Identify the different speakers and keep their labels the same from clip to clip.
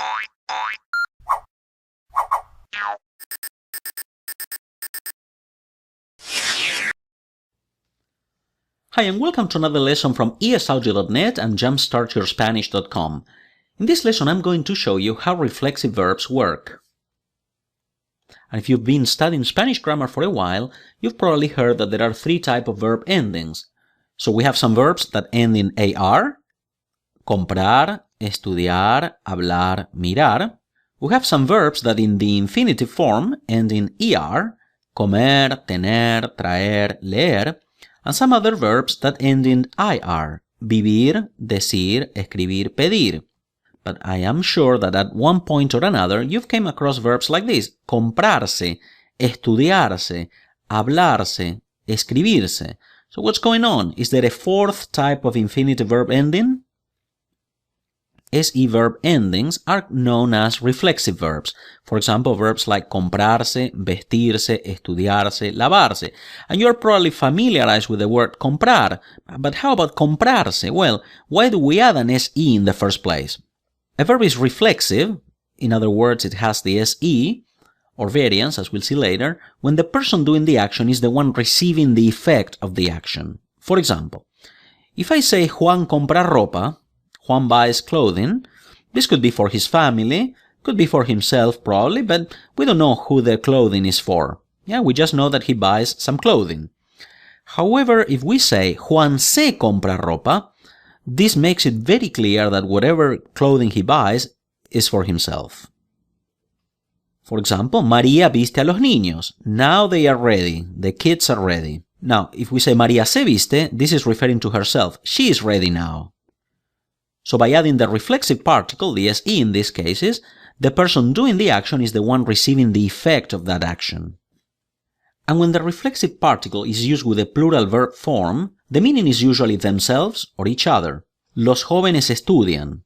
Speaker 1: Hi and welcome to another lesson from esaudio.net and jumpstartyourspanish.com. In this lesson I'm going to show you how reflexive verbs work. And if you've been studying Spanish grammar for a while, you've probably heard that there are three types of verb endings. So we have some verbs that end in AR, comprar, estudiar, hablar, mirar. We have some verbs that in the infinitive form end in ER, comer, tener, traer, leer. And some other verbs that end in IR, vivir, decir, escribir, pedir. But I am sure that at one point or another you've came across verbs like this: comprarse, estudiarse, hablarse, escribirse. So what's going on? Is there a fourth type of infinitive verb ending? SE verb endings are known as reflexive verbs. For example, verbs like comprarse, vestirse, estudiarse, lavarse. And you're probably familiarized with the word comprar. But how about comprarse? Well, why do we add an SE in the first place? A verb is reflexive, in other words, it has the SE, or variance, as we'll see later, when the person doing the action is the one receiving the effect of the action. For example, if I say Juan compra ropa, Juan buys clothing. This could be for his family, could be for himself probably, but we don't know who the clothing is for. Yeah, we just know that he buys some clothing. However, if we say Juan se compra ropa, this makes it very clear that whatever clothing he buys is for himself. For example, María viste a los niños. Now they are ready. The kids are ready. Now, if we say María se viste, this is referring to herself. She is ready now. So by adding the reflexive particle, the SE in these cases, the person doing the action is the one receiving the effect of that action. And when the reflexive particle is used with a plural verb form, the meaning is usually themselves or each other. Los jóvenes estudian.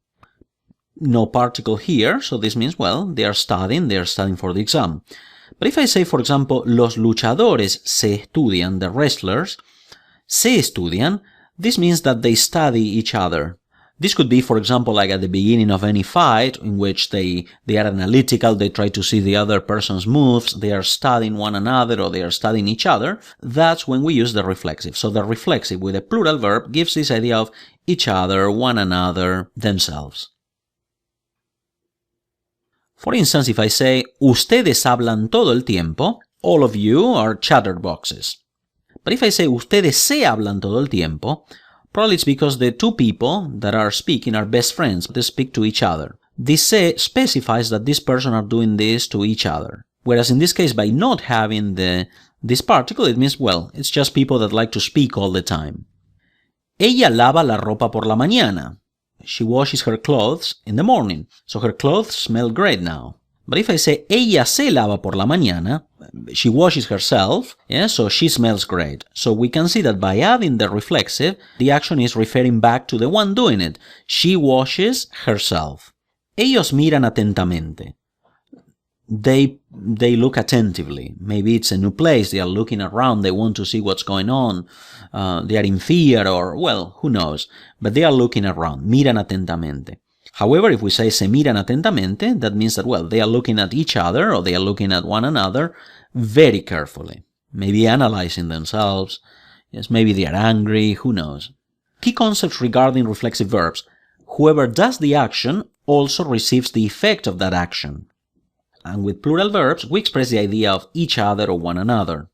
Speaker 1: No particle here, so this means, well, they are studying for the exam. But if I say, for example, los luchadores se estudian, the wrestlers, se estudian, this means that they study each other. This could be, for example, like at the beginning of any fight, in which they are analytical, they try to see the other person's moves, they are studying one another or they are studying each other. That's when we use the reflexive. So the reflexive with a plural verb gives this idea of each other, one another, themselves. For instance, if I say, ustedes hablan todo el tiempo, all of you are chatterboxes. But if I say, ustedes se hablan todo el tiempo, probably it's because the two people that are speaking are best friends. They speak to each other. This se specifies that this person are doing this to each other. Whereas in this case, by not having this particle, it means, well, it's just people that like to speak all the time. Ella lava la ropa por la mañana. She washes her clothes in the morning. So her clothes smell great now. But if I say ella se lava por la mañana, she washes herself, yeah, so she smells great. So we can see that by adding the reflexive, the action is referring back to the one doing it. She washes herself. Ellos miran atentamente. They look attentively. Maybe it's a new place, they are looking around, they want to see what's going on, they are in fear or, well, who knows. But they are looking around. Miran atentamente. However, if we say se miran atentamente, that means that, well, they are looking at each other or they are looking at one another very carefully. Maybe analyzing themselves. Yes, maybe they are angry, who knows. Key concepts regarding reflexive verbs. Whoever does the action also receives the effect of that action. And with plural verbs, we express the idea of each other or one another.